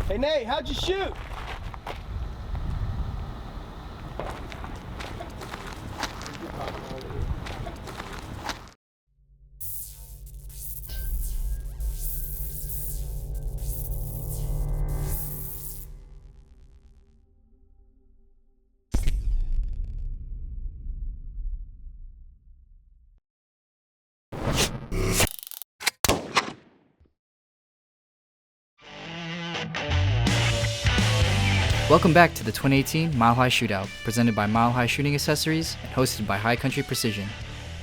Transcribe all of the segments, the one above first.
Hey Nate, how'd you shoot? Welcome back to the 2018 Mile High Shootout, presented by Mile High Shooting Accessories and hosted by High Country Precision.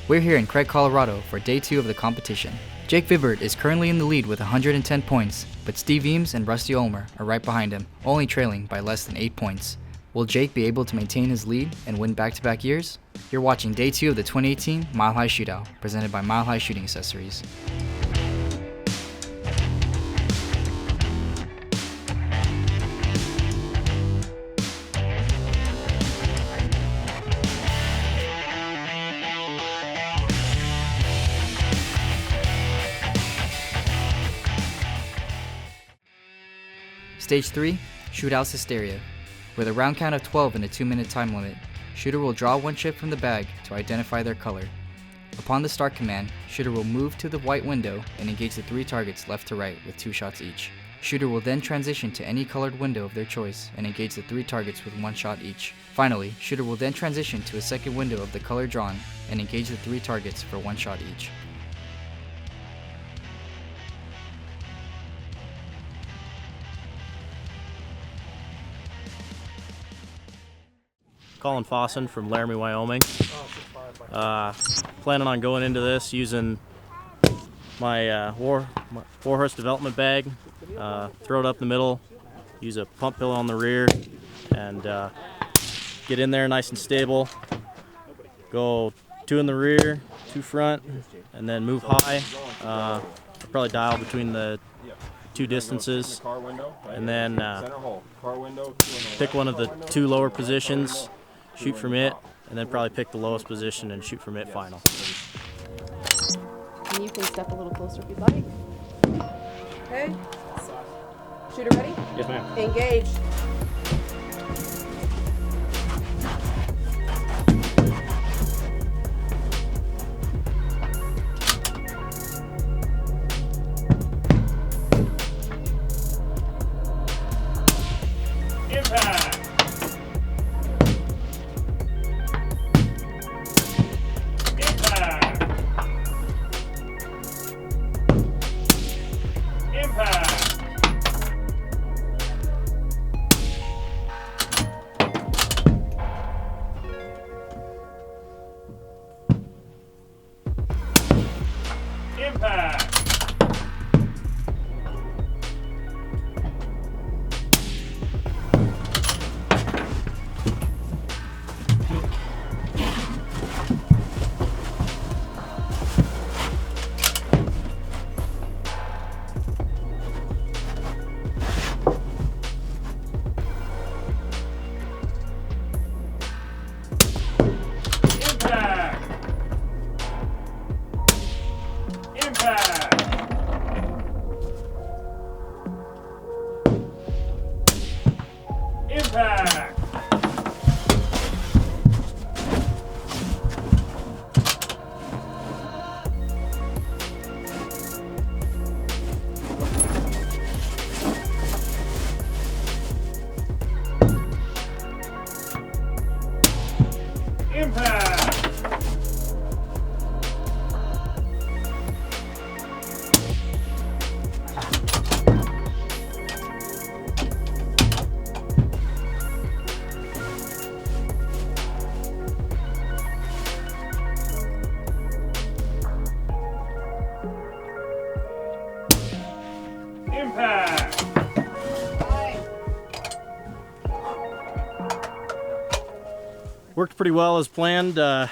We're here in Craig, Colorado for day 2 of the competition. Jake Vibert is currently in the lead with 110 points, but Steve Eames and Rusty Ulmer are right behind him, only trailing by less than 8 points. Will Jake be able to maintain his lead and win back-to-back years? You're watching day 2 of the 2018 Mile High Shootout, presented by Mile High Shooting Accessories. Stage 3, SHOOTHOUSE HYSTERIA. With a round count of 12 and a 2-minute time limit, shooter will draw one chip from the bag to identify their color. Upon the start command, shooter will move to the white window and engage the 3 targets left to right with 2 shots each. Shooter will then transition to any colored window of their choice and engage the 3 targets with 1 shot each. Finally, shooter will then transition to a second window of the color drawn and engage the 3 targets for 1 shot each. Collin Fossen from Laramie, Wyoming. Planning on going into this using my four-horse development bag, throw it up the middle, use a pump pillow on the rear, and get in there nice and stable. Go 2 in the rear, 2 front, and then move high. Probably dial between the 2 distances, and then pick one of the 2 lower positions, shoot from it, and then probably pick the lowest position and shoot from it final. And you can step a little closer if you'd like. Okay. Shooter ready? Yes, ma'am. Engage. Impact! Worked pretty well as planned. I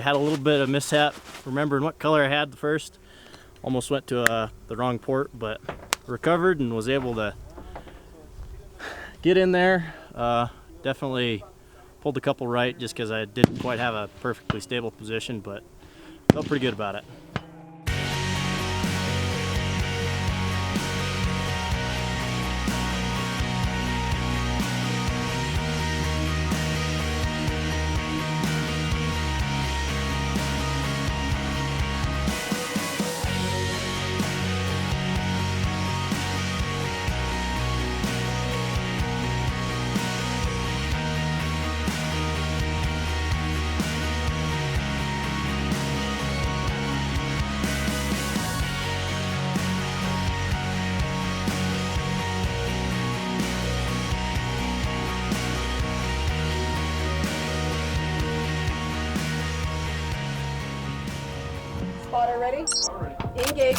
had a little bit of mishap remembering what color I had the first. Almost went to the wrong port, but recovered and was able to get in there. Definitely pulled a couple right just because I didn't quite have a perfectly stable position, but felt pretty good about it. Start ready? Engage.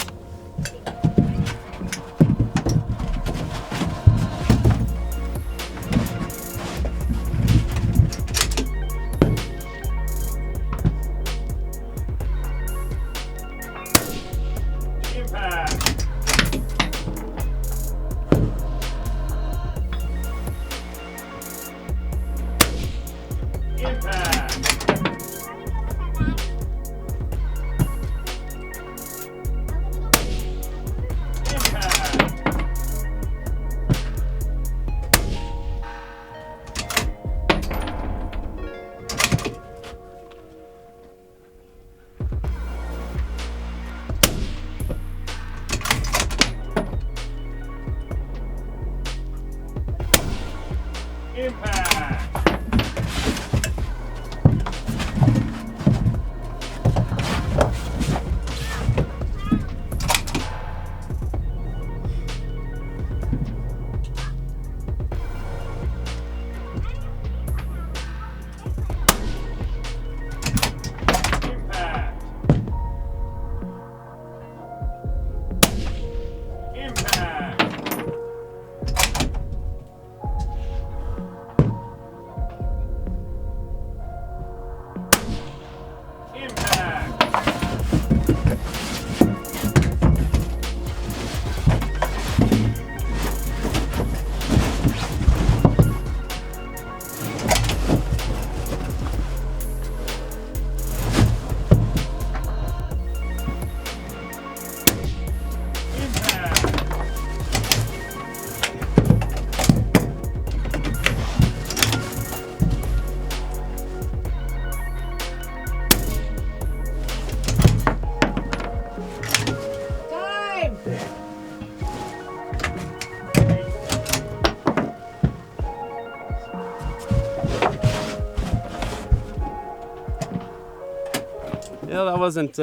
Yeah, that wasn't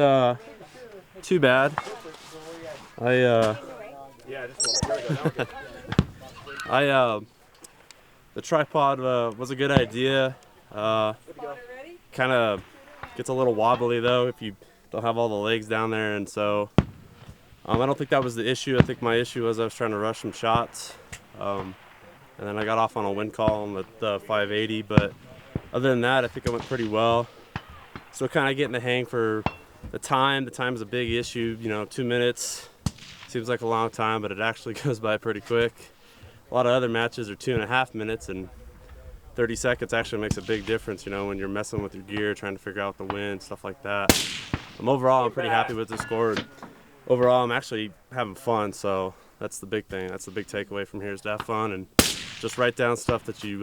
too bad. The tripod was a good idea. Kind of gets a little wobbly though if you don't have all the legs down there, and so I don't think that was the issue. I think my issue was I was trying to rush some shots, and then I got off on a wind call on the 580. But other than that, I think it went pretty well. So kind of getting the hang for the time. The time is a big issue. 2 minutes seems like a long time, but it actually goes by pretty quick. A lot of other matches are 2.5 minutes, and 30 seconds actually makes a big difference, when you're messing with your gear, trying to figure out the wind, stuff like that. Overall, I'm pretty happy with the score. Overall, I'm actually having fun, so that's the big thing. That's the big takeaway from here, is to have fun and just write down stuff that you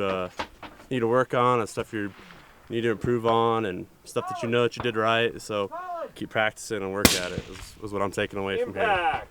need to work on and stuff you need to improve on and stuff that that you did right. So keep practicing and work at it is what I'm taking away from here.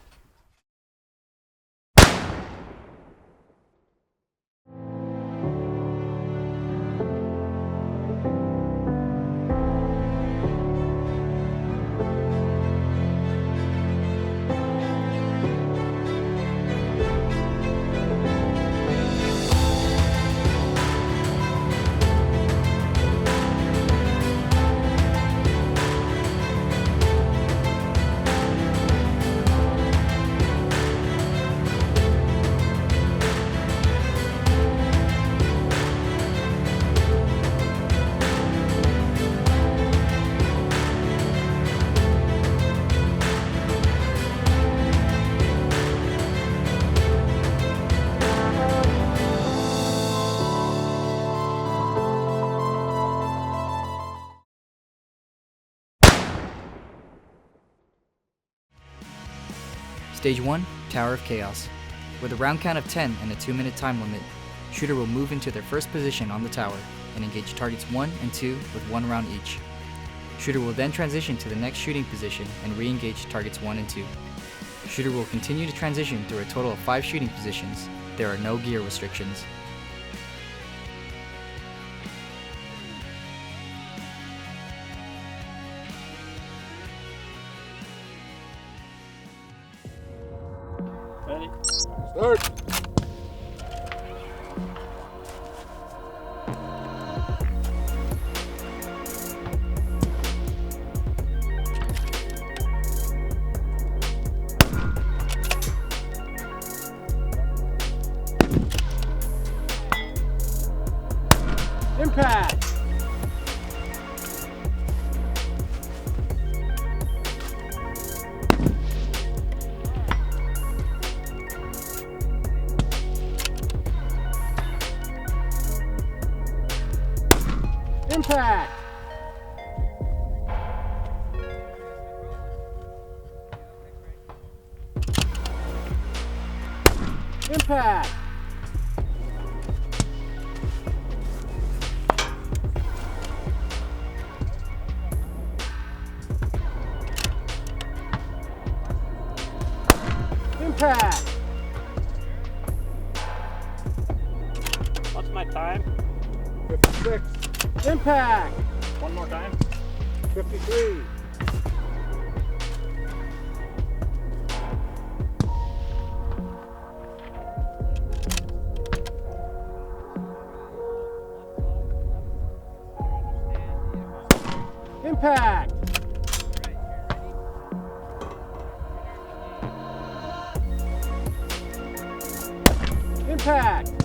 Stage 1, Tower of Chaos. With a round count of 10 and a 2-minute time limit, shooter will move into their first position on the tower and engage targets 1 and 2 with 1 round each. Shooter will then transition to the next shooting position and re-engage targets 1 and 2. Shooter will continue to transition through a total of 5 shooting positions. There are no gear restrictions. Ready? Start. Impact! Impact! Impact! Impact! What's my time? 56. Impact! One more time. 53. Impact! Impact!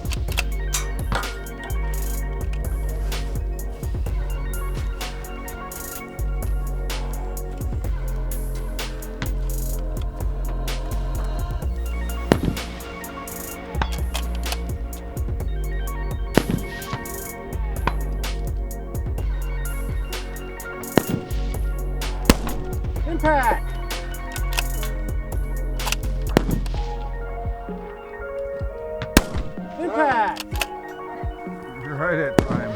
Impact! Impact! You're right at time.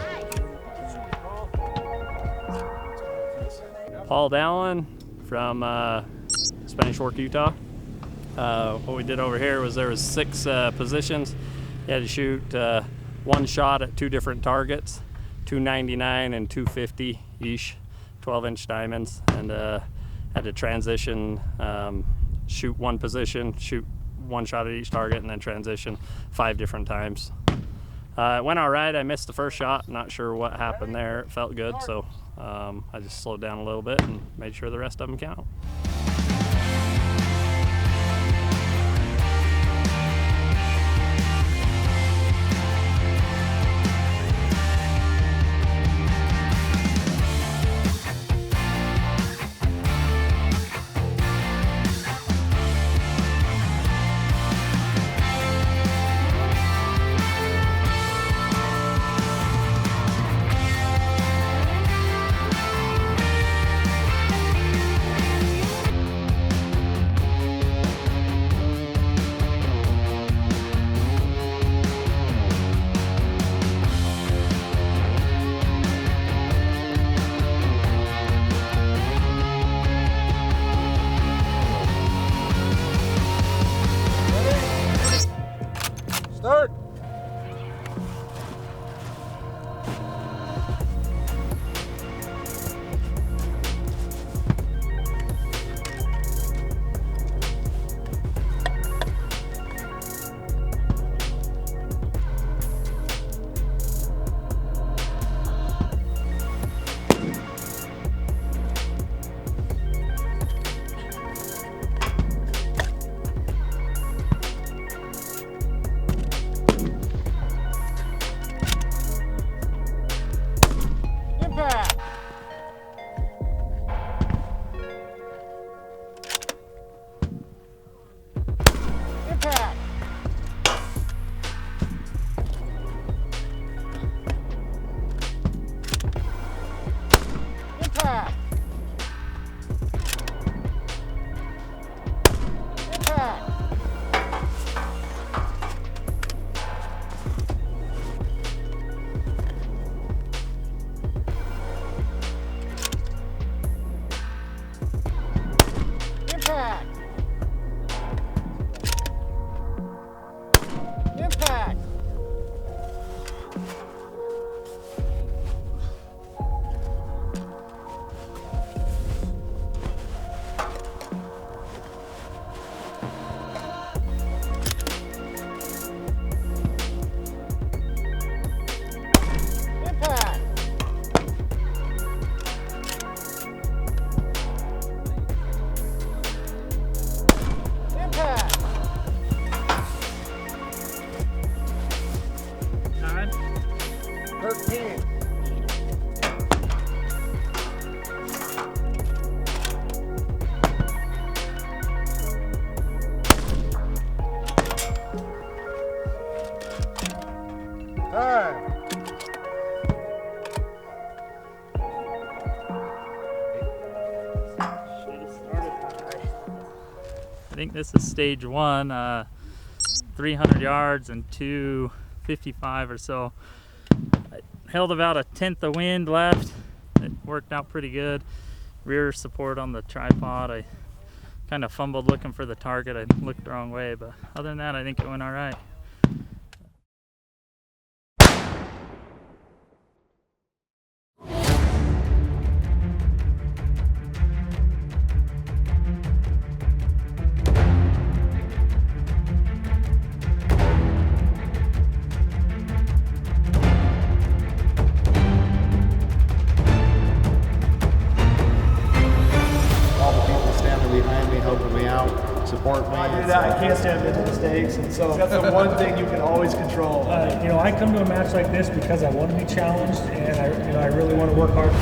Verl Dallin from Spanish Fork, Utah. What we did over here was there was 6 positions. You had to shoot one shot at 2 different targets, 299 and 250 each, 12-inch diamonds, and had to transition, shoot one position, shoot one shot at each target, and then transition 5 different times. It went all right. I missed the first shot. Not sure what happened there. It felt good, so I just slowed down a little bit and made sure the rest of them count. Start! think this is stage 1, 300 yards and 255 or so. I held about a tenth of wind left. It worked out pretty good. Rear support on the tripod. I kind of fumbled looking for the target. I looked the wrong way, but other than that, I think it went all right. I can't stand mental mistakes, and so that's the one thing you can always control. You know, I come to a match like this because I want to be challenged, and I really want to work hard.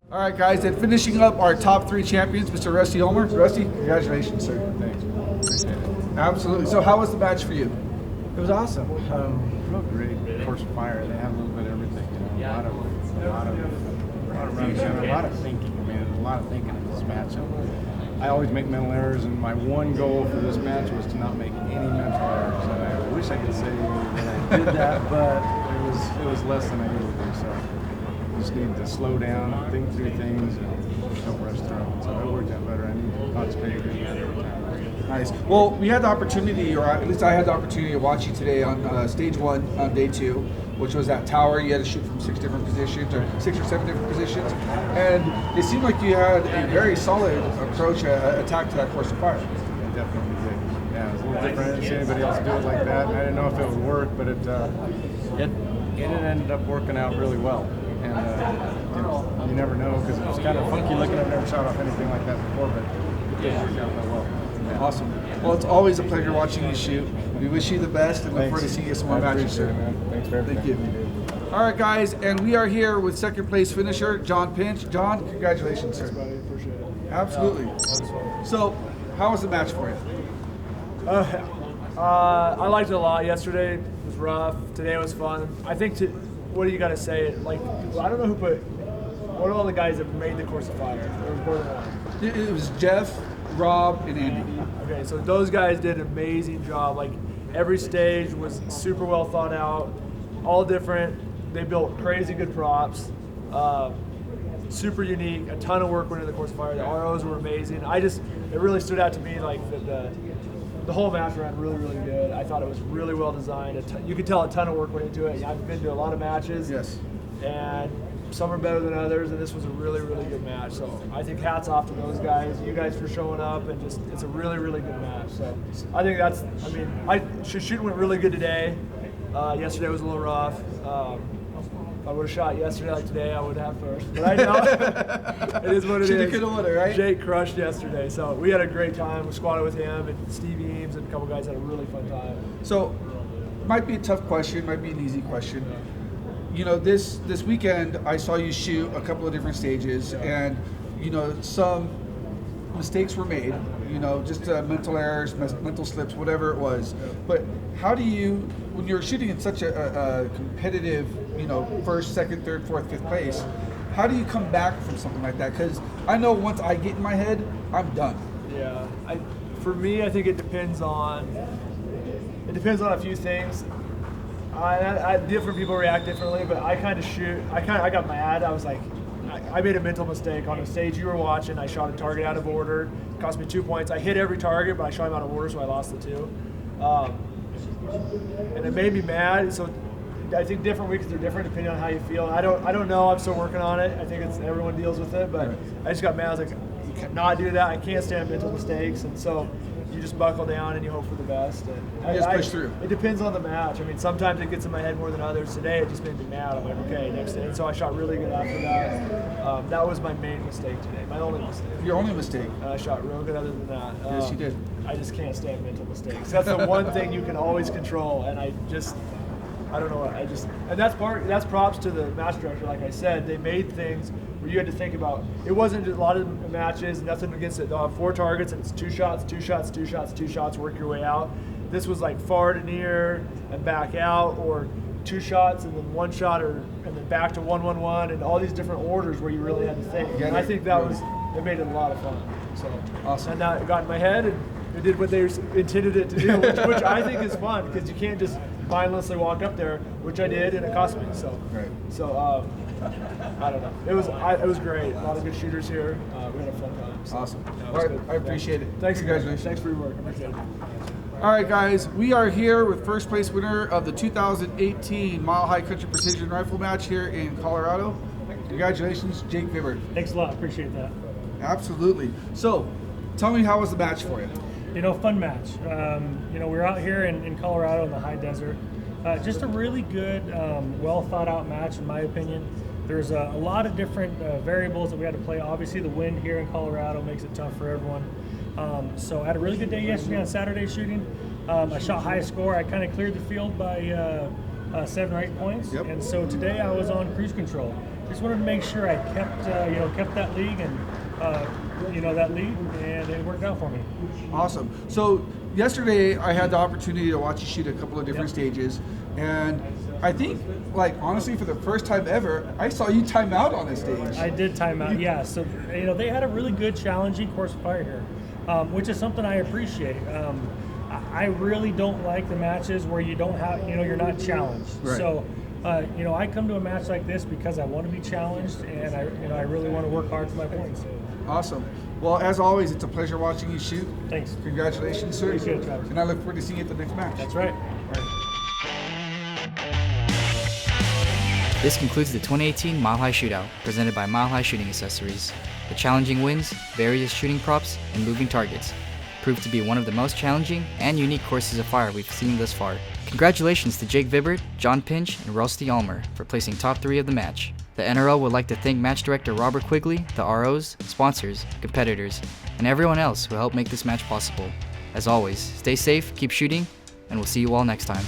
All right, guys, and finishing up our top 3 champions, Mr. Rusty Homer. Rusty, congratulations, sir. Thanks. Appreciate it. Absolutely. So how was the match for you? It was awesome. Real great. Course of fire. They have a little bit of everything. You know, a lot of confusion, a lot of thinking. I mean, a lot of thinking in this match. And I always make mental errors, and my one goal for this match was to not make any mental errors. And I wish I could say that I did that, but it was less than I usually do. So just need to slow down, think through things, and don't rush through them. So it worked out better. I need to concentrate every time. Nice. Well, we had the opportunity, or at least I had the opportunity to watch you today on stage 1 on day 2, which was that tower. You had to shoot from 6 different positions, or 6 or 7 different positions, and it seemed like you had a very solid approach, attack to that course of fire. I definitely did. Yeah, it was a little different. I didn't see anybody else do it like that. I didn't know if it would work, but it ended up working out really well. And you know, you never know, because it was kind of funky looking. I've never shot off anything like that before, but it did work out that well. Yeah. Awesome. Well, it's always a pleasure watching you shoot. We wish you the best and look forward to seeing you some more matches, sir. Thanks for everything. Thank you. All right, guys, and we are here with second place finisher, John Pinch. John, congratulations, sir. Thanks, buddy. Appreciate it. Absolutely. So, how was the match for you? I liked it a lot. Yesterday it was rough. Today was fun. I think what do you got to say? Like, I don't know what are all the guys that made the course of fire? There was more than one. It was Jeff, Rob, and Andy. Okay, so those guys did an amazing job. Like, every stage was super well thought out, all different. They built crazy good props, super unique. A ton of work went into the course of fire. The ROs were amazing. It really stood out to me, like the whole match ran really, really good. I thought it was really well designed. You could tell a ton of work went into it. I've been to a lot of matches. Yes. And some are better than others, and this was a really, really good match. So I think hats off to those guys, you guys for showing up, and it's a really, really good match. So I think shooting went really good today. Yesterday was a little rough. If I would have shot yesterday like today, I would have first. But I know it is what it is. Coulda, woulda, right? Jake crushed yesterday, so we had a great time. We squatted with him, and Steve Eames and a couple guys had a really fun time. So, might be a tough question, might be an easy question. You know, this weekend I saw you shoot a couple of different stages, and you know, some mistakes were made. You know, just mental errors, mental slips, whatever it was. But how do you, when you're shooting in such a competitive, you know, first, second, third, fourth, fifth place, how do you come back from something like that? Because I know once I get in my head, I'm done. Yeah, for me, I think it depends depends on a few things. Different people react differently, but I kind of shoot. I got mad. I was like, I made a mental mistake on the stage you were watching. I shot a target out of order. It cost me 2 points. I hit every target, but I shot him out of order, so I lost the 2. And it made me mad. So I think different weeks are different depending on how you feel. I don't know. I'm still working on it. I think everyone deals with it, but I just got mad. I was like, you cannot do that. I can't stand mental mistakes, and so you just buckle down and you hope for the best. And just push through. It depends on the match. I mean, sometimes it gets in my head more than others. Today it just made me mad. I'm like, okay, next day. And so I shot really good after that. That was my main mistake today. My only mistake. Your only mistake. I shot real good other than that. Yes, you did. I just can't stand mental mistakes. That's the one thing you can always control, and I don't know. And that's props to the match director. Like I said, they made things where you had to think about. It wasn't a lot of matches, nothing against it. They'll have 4 targets and it's 2 shots, 2 shots, 2 shots, 2 shots. Work your way out. This was like far to near and back out, or 2 shots and then 1 shot, and then back to 1-1-1, and all these different orders where you really had to think. And I think it made it a lot of fun. So awesome. And now it got in my head and it did what they intended it to do, which I think is fun because you can't just mindlessly walk up there, which I did, and it cost me. So, I don't know. It was great. A lot of good shooters here. We had a fun time. So, awesome. Yeah, All right, I appreciate it. Thanks, Congratulations. Thanks for your work. I appreciate it. All right, guys, we are here with first place winner of the 2018 Mile High Country Precision Rifle match here in Colorado. Congratulations, Jake Vibbert. Thanks a lot. Appreciate that. Absolutely. So, tell me, how was the match for you? Fun match. We're out here in Colorado in the high desert. Just a really good, well thought out match, in my opinion. There's a lot of different variables that we had to play. Obviously, the wind here in Colorado makes it tough for everyone. So I had a really good day yesterday on Saturday shooting. I shot highest score. I kind of cleared the field by 7 or 8 points. Yep. And so today I was on cruise control. Just wanted to make sure I kept that lead and it worked out for me. Awesome. So yesterday I had the opportunity to watch you shoot a couple of different stages, and I think, honestly, for the first time ever, I saw you time out on a stage. I did time out, yeah. So, they had a really good, challenging course of fire here, which is something I appreciate. I really don't like the matches where you don't have, you're not challenged. Right. So, I come to a match like this because I want to be challenged, and I really want to work hard for my points. Awesome. Well, as always, it's a pleasure watching you shoot. Thanks. Congratulations, sir. Appreciate it, Travis. And I look forward to seeing you at the next match. That's right. This concludes the 2018 Mile High Shootout, presented by Mile High Shooting Accessories. The challenging winds, various shooting props, and moving targets proved to be one of the most challenging and unique courses of fire we've seen thus far. Congratulations to Jake Vibbert, John Pinch, and Rusty Ulmer for placing top 3 of the match. The NRL would like to thank Match Director Robert Quigley, the ROs, sponsors, competitors, and everyone else who helped make this match possible. As always, stay safe, keep shooting, and we'll see you all next time.